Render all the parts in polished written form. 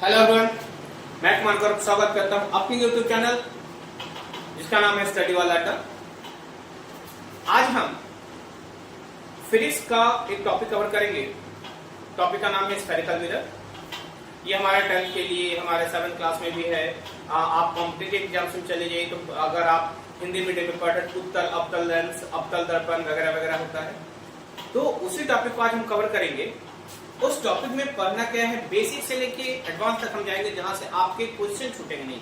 Hello everyone, मैं कुमार गौरव स्वागत करता हूं अपने यूट्यूब चैनल जिसका नाम है स्टडी वाला अड्डा। आज हम फिजिक्स का एक टॉपिक कवर करेंगे। टॉपिक का नाम है स्फेरिकल मिरर। ये हमारे 10th के लिए, हमारे 7th क्लास में भी है। आप कॉम्पिटिटिव एग्जाम्स में चले जाइए तो अगर आप हिंदी मीडियम में पढ़ रहे उत्तल, अवतल लेंस, अवतल दर्पण वगैरह वगैरह होता है, तो उसी टॉपिक को आज हम कवर करेंगे। उस टॉपिक में पढ़ना क्या है, बेसिक से लेके एडवांस तक हम जाएंगे, जहां से आपके क्वेश्चन छूटेंगे नहीं।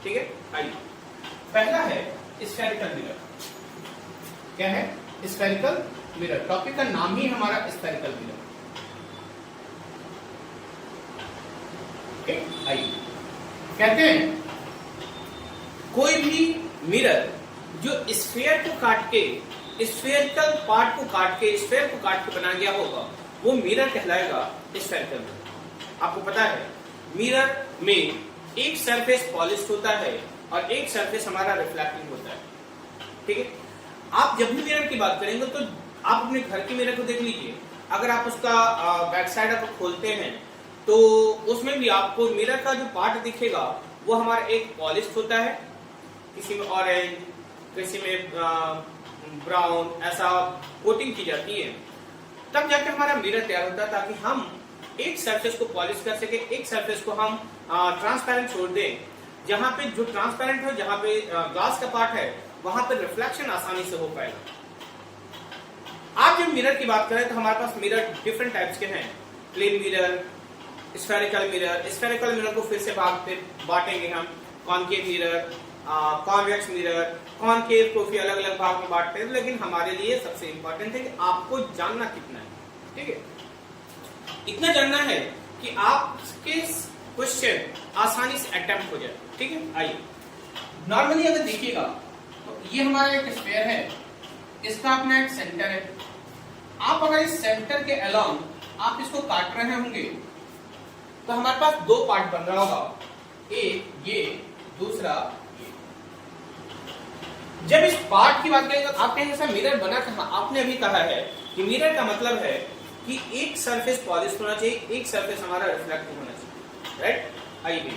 ठीक है, आइए। पहला है स्फेरिकल मिरर। क्या है? Spherical mirror. टॉपिक का नाम ही हमारा स्फेरिकल मिरर। आइए, कहते हैं कोई भी मिरर जो स्फीयर को काट के, स्फेरिकल पार्ट को काट के, स्फीयर को काट के बनाया गया होगा, वो मिरर कहलाएगा स्फेरिकल मिरर। आपको पता है मिरर में एक सरफेस पॉलिश होता है और एक सरफेस हमारा रिफ्लेक्टिंग होता है। ठीक है, आप जब भी मिरर की बात करेंगे तो आप अपने घर के मिरर को देख लीजिए। अगर आप उसका बैक साइड आप खोलते हैं तो उसमें भी आपको मिरर का जो पार्ट दिखेगा वो हमारा एक पॉलिश होता है, किसी में ऑरेंज, किसी में ब्राउन, ऐसा कोटिंग की जाती है, तब जाकर हमारा मिरर तैयार होता है, ताकि हम एक सरफेस को पॉलिश कर सके, एक सरफेस को हम ट्रांसपेरेंट छोड़ दें। जहां पे जो ट्रांसपेरेंट है, जहां पे ग्लास का पार्ट है, वहां पे रिफ्लेक्शन आसानी से हो पाएगा। आप जब मिरर की बात करें तो हमारे पास मिरर डिफरेंट टाइप्स के हैं। Plane mirror, spherical mirror. Spherical mirror को फिर से बांटेंगे हम, concave mirror, convex mirror. Concave को फिर अलग अलग भाग में बांटते हैं, लेकिन हमारे लिए सबसे इंपॉर्टेंट है कि आपको जानना कितना है। ठीक है, इतना जानना है कि आपके क्वेश्चन आसानी से अटेम्प्ट हो जाए। ठीक है, आइए। नॉर्मली अगर देखिएगा तो ये हमारा एक स्फीयर है, इसका अपना एक सेंटर है। आप अगर इस सेंटर के अलोंग आप इसको काट रहे होंगे तो हमारे पास दो पार्ट बन रहा होगा, एक ये, दूसरा ये। जब इस पार्ट की बात करेंगे तो आप कहेंगे सर मिरर बना कहां? आपने अभी कहा है कि मिरर का मतलब है कि एक सरफेस पॉलिश होना चाहिए, एक सरफेस हमारा रिफ्लेक्टिव होना चाहिए। राइट, आइए।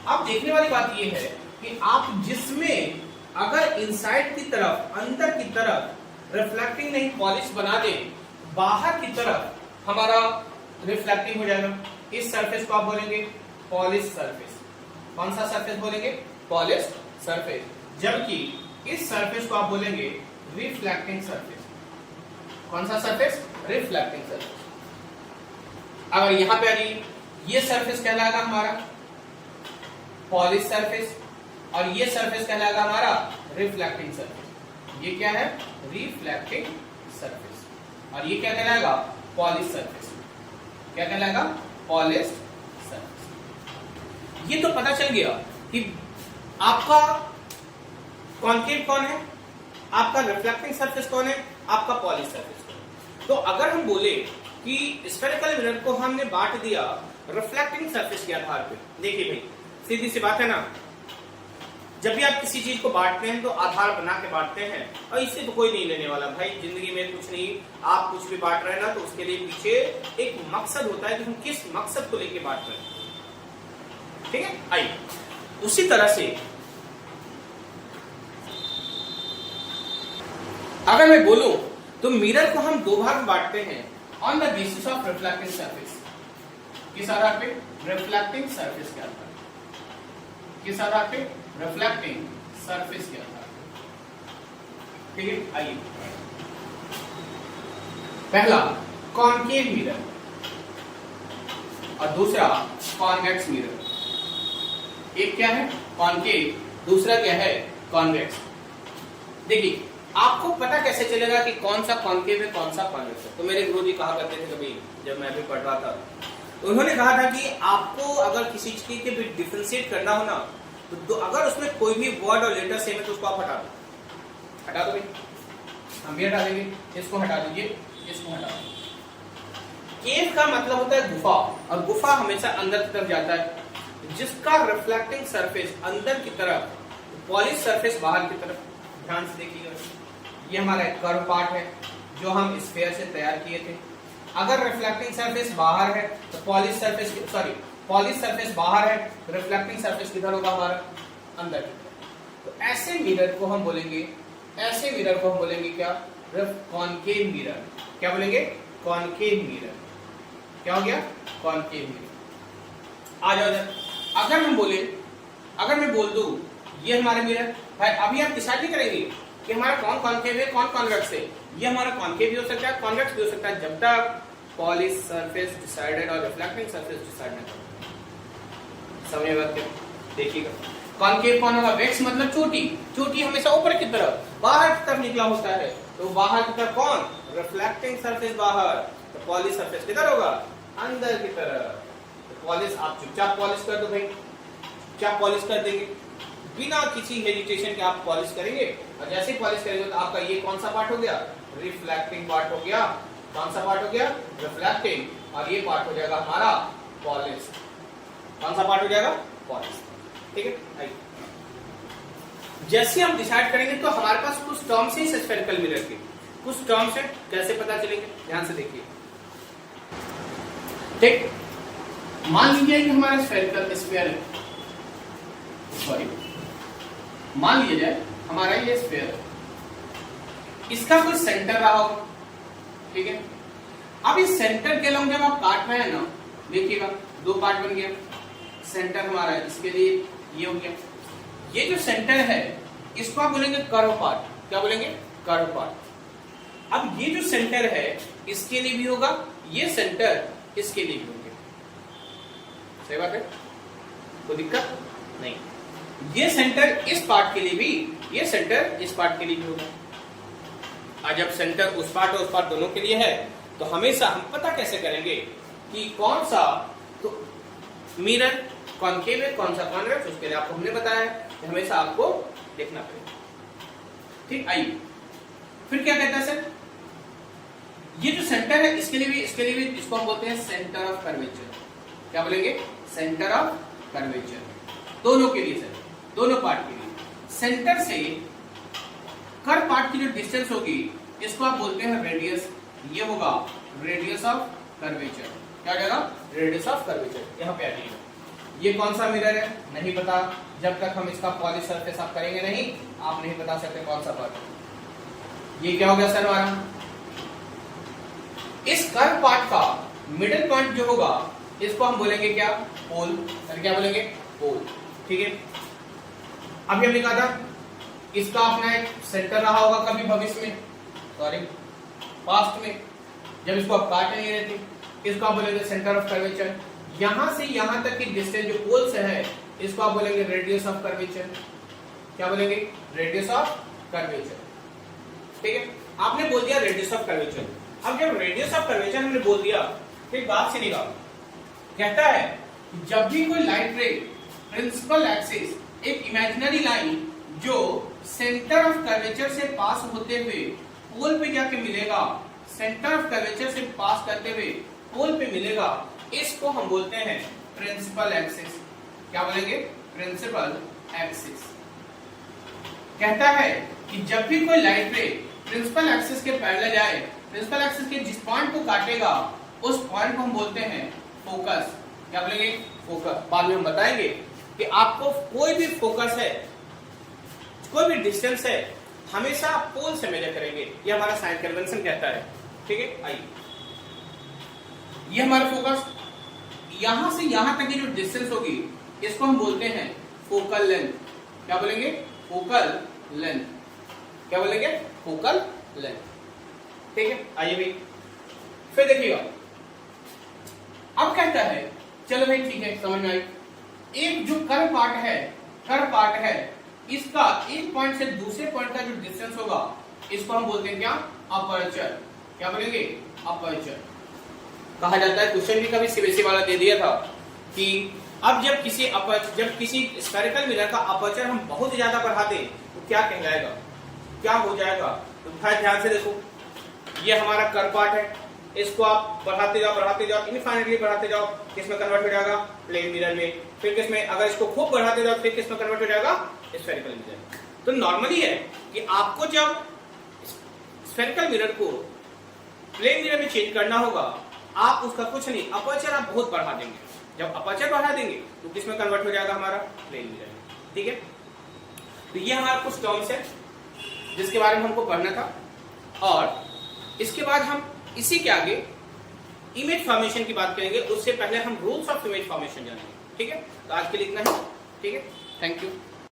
अब देखने वाली बात यह है कि आप जिसमें अगर इनसाइड की तरफ, अंदर की तरफ रिफ्लेक्टिंग नहीं पॉलिश बना दें, बाहर की तरफ हमारा रिफ्लेक्टिंग हो जाएगा। इस सरफेस को आप बोलेंगे पॉलिश सरफेस। कौन सा सरफेस बोलेंगे? Polish surface. जबकि इस सरफेस को आप बोलेंगे रिफ्लेक्टिंग सरफेस। कौन सा सरफेस? Reflecting surface. अगर यहां पे आ जाइए, ये सरफेस कहलाएगा हमारा पॉलिश सरफेस और ये सरफेस कहलाएगा हमारा रिफ्लेक्टिंग सरफेस। ये क्या है? Reflecting surface. और ये क्या कहलाएगा? Polish surface. क्या कहलाएगा? Polish surface. ये तो पता चल गया कि आपका कॉनकेव कौन है, आपका रिफ्लेक्टिंग सरफेस कौन है, आपका पॉलिश सरफेस कौन है। तो अगर हम बोले कि स्फेरिकल मिरर को हमने बांट दिया रिफ्लेक्टिंग सरफेस के आधार पे, देखिए भाई सीधी सी बात है ना, जब भी आप किसी चीज को बांटते हैं तो आधार बना के बांटते हैं, और इससे तो कोई नहीं लेने वाला भाई। जिंदगी में कुछ नहीं, आप कुछ भी बांट रहे हैं ना तो उसके लिए पीछे एक मकसद होता है कि हम किस मकसद को लेके बांट रहे हैं। ठीक है, आइए। उसी तरह से अगर मैं बोलूं तो मिरर को हम दो भाग में बांटते हैं on the basis of reflecting surface. किस आधार पे? रिफ्लेक्टिंग सरफेस के आधार पे। किस आधार पे? रिफ्लेक्टिंग सरफेस के आधार पे। ठीक है, आइए। पहला कॉनकेव मिरर और दूसरा कॉन्वेक्स मिरर। एक क्या है? कॉनकेव, दूसरा क्या है? कॉन्वेक्स। देखिए, आपको पता कैसे चलेगा कि कौन सा कॉनकेव है, कौन सा कॉन्वेक्स है? तो मेरे गुरुजी कहा करते थे कभी, जब मैं भी पढ़ रहा था, तो उन्होंने कहा था कि आपको अगर किसी चीज के भी डिफरेंशिएट करना हो ना, तो अगर उसमें कोई भी वर्ड और लेटर सेम है तो उसको आप हटा दो। हटा दो भाई, हम भी हटा देंगे। इसको हटा दीजिए, इसको हटा दो। केव का मतलब होता है गुफा, और गुफा हमेशा अंदर की तरफ जाता है, जिसका रिफ्लेक्टिंग सरफेस अंदर की तरफ, पॉलिश सरफेस बाहर की तरफ। ध्यान से देखिएगा, ये हमारा एक कर्व पार्ट है जो हम स्फीयर से तैयार किए थे। अगर रिफ्लेक्टिंग सरफेस बाहर है तो polish surface, sorry polish surface बाहर है, रिफ्लेक्टिंग सरफेस किधर होगा हमारा, अंदर की तरफ। तो ऐसे मिरर को हम बोलेंगे, ऐसे मिरर को हम बोलेंगे क्या, कॉनकेव मिरर। क्या बोलेंगे, कॉनकेव मिरर। क्या हो गया, कॉनकेव मिरर। आ जाओ, अगर हम बोले, अगर मैं बोल दूं ये हमारा मिरर भाई, अभी आप डिसाइड नहीं करेंगे कि हमारा कौन कॉनकेव है कौन कॉन्वेक्स है। ये हमारा कॉनकेव भी हो सकता है, कॉन्वेक्स भी हो सकता है, जब तक पॉलिश सरफेस डिसाइडेड और रिफ्लेक्टिंग सरफेस डिसाइड नहीं करता। समझ बात क्या, देखिएगा कॉनकेव कौन होगा, वेक्स मतलब चोटी, चोटी हमेशा ऊपर की तरफ बाहर की तरफ निकला होता है, तो बाहर की तरफ कौन, रिफ्लेक्टिंग सरफेस बाहर, तो पॉलिश सरफेस किधर होगा, अंदर की तरफ। तो पॉलिश आप चुपचाप पॉलिश कर दो भाई, चुपचाप पॉलिश कर देंगे बिना किसी हेजिटेशन के आप पॉलिश करेंगे, और जैसे ही पॉलिश करेंगे तो आपका ये कौन सा पार्ट हो गया, रिफ्लेक्टिंग पार्ट हो गया। कौन सा पार्ट हो गया, रिफ्लेक्टिंग, और ये पार्ट हो जाएगा हमारा पॉलिश। कौन सा पार्ट हो जाएगा, पॉलिश। ठीक है, जैसे हम डिसाइड करेंगे तो हमारे पास कुछ टर्म्स है स्फेरिकल मिरर के, कुछ टर्म्स है, कैसे पता चलेंगे, ध्यान से देखिए। ठीक, मान लीजिए कि हमारा स्फेरिकल स्फीयर है, सॉरी मान लिया जाए हमारा ये स्फीयर है, इसका कोई सेंटर रहा होगा, ठीक है। अब इस सेंटर के अलॉन्ग जब आप काट रहे हैं ना, देखिएगा दो पार्ट बन गया, सेंटर हमारा इसके लिए ये हो गया, ये जो सेंटर है इसको आप बोलेंगे कर्व पार्ट। क्या बोलेंगे, कर्व पार्ट। अब ये जो सेंटर है इसके लिए भी होगा, ये सेंटर इसके लिए भी होंगे, सही बात है, कोई दिक्कत नहीं। ये सेंटर इस पार्ट के लिए भी, ये सेंटर इस पार्ट के लिए भी होगा। और जब सेंटर उस पार्ट और उस पार्ट दोनों के लिए है तो हमेशा हम पता कैसे करेंगे कि कौन सा तो मिरर कॉनकेव है कौन सा कॉन्वेक्स, उसके लिए आपको हमने बताया कि हमेशा आपको देखना पड़ेगा। ठीक, आइए फिर क्या कहता है सर, ये जो सेंटर है इसके लिए भी इसको हम बोलते हैं सेंटर ऑफ कर्वेचर। क्या बोलेंगे, सेंटर ऑफ कर्वेचर, दोनों के लिए सर, दोनों पार्ट के लिए। सेंटर से कर्व पार्ट की जो डिस्टेंस होगी इसको आप बोलते हैं रेडियस, ये होगा रेडियस ऑफ कर्वेचर। क्या हो जाएगा, रेडियस ऑफ कर्वेचर। यहाँ पे आ जाइए, ये कौन सा मिरर है नहीं पता, जब तक हम इसका पॉलिश सरफेस आप करेंगे नहीं, आप नहीं बता सकते कौन सा पार्ट। ये क्या हो गया सर हमारा, इस कर्व पार्ट का मिडिल पॉइंट जो होगा इसको हम बोलेंगे क्या, पोल। सर क्या बोलेंगे, पोल। ठीक है, अभी हमने कहा था इसका अपना एक सेंटर रहा होगा कभी भविष्य में, सॉरी पास्ट में, जब इसको आप काट नहीं रहे थे, इसको आप बोलेंगे सेंटर ऑफ कर्वेचर। यहां से यहां तक की डिस्टेंस जो पोल से है इसको आप बोलेंगे रेडियस ऑफ कर्वेचर। क्या बोलेंगे, रेडियस ऑफ कर्वेचर। ठीक है, आपने बोल दिया रेडियस ऑफ कर्वेचर। अब जब रेडियस ऑफ कर्वेचर हमने बोल दिया, फिर बात से निकाल, कहता है जब भी कोई लाइट रे प्रिंसिपल एक्सिस, एक इमेजिनरी लाइन जो सेंटर ऑफ कर्वेचर से पास होते हुए पोल पे जाके मिलेगा, सेंटर ऑफ कर्वेचर से पास करते हुए पोल पे मिलेगा, इसको हम बोलते हैं प्रिंसिपल एक्सिस। क्या बोलेंगे, प्रिंसिपल एक्सिस। कहता है कि जब भी कोई लाइट रे प्रिंसिपल एक्सिस के पैरेलल जाए, प्रिंसिपल एक्सिस के जिस पॉइंट को काटेगा उस पॉइंट को हम बोलते हैं फोकस। क्या बोलेंगे, फोकस। बाद में हम बताएंगे कि आपको कोई भी फोकस है, कोई भी डिस्टेंस है, हमेशा पोल से मेजर करेंगे, ये हमारा साइन कन्वेंशन कहता है। ठीक है, आइए ये हमारा फोकस, यहां से यहां तक की जो डिस्टेंस होगी इसको हम बोलते हैं फोकल लेंथ। क्या बोलेंगे, फोकल लेंथ। क्या बोलेंगे, फोकल लेंथ। ठीक है, आइए भाई फिर देखिएगा, अब कहता है, चलो भाई ठीक है समझ में आई, एक जो कर्व पार्ट है, इसका एक पॉइंट से दूसरे पॉइंट का जो डिस्टेंस होगा इसको हम बोलते हैं क्या, अपर्चर। क्या बोलेंगे, अपर्चर कहा जाता है। क्वेश्चन भी कभी सीबीएसई वाला दे दिया था कि अब जब किसी स्फेरिकल मिरर का अपर्चर हम बहुत ज्यादा बढ़ा दें तो क्या कहलाएगा, क्या हो जाएगा। तो ध्यान से देखो, ये हमारा कर्व पार्ट है, इसको आप बढ़ाते जाओ इनफाइनाइटली बढ़ाते जाओ, किसमें कन्वर्ट हो जाएगा, प्लेन मिरर में। फिर किसमें, अगर इसको खूब बढ़ाते जाओ फिर किसमें कन्वर्ट हो जाएगा, स्फेरिकल मिरर। तो नॉर्मली है कि आपको जब स्फेरिकल मिरर को प्लेन मिरर में चेंज करना होगा, आप उसका कुछ नहीं, अपर्चर आप बहुत बढ़ा देंगे जब अपर्चर बढ़ा देंगे तो किस में कन्वर्ट हो जाएगा हमारा, प्लेन मिरर। ठीक है, तो ये हमारा कुछ टर्म्स है जिसके बारे में हमको पढ़ना था। और इसके बाद हम इसी के आगे इमेज फॉर्मेशन की बात करेंगे, उससे पहले हम रूल्स ऑफ इमेज फॉर्मेशन जानेंगे। ठीक है, तो आज के लिए इतना ही। ठीक है, थैंक यू।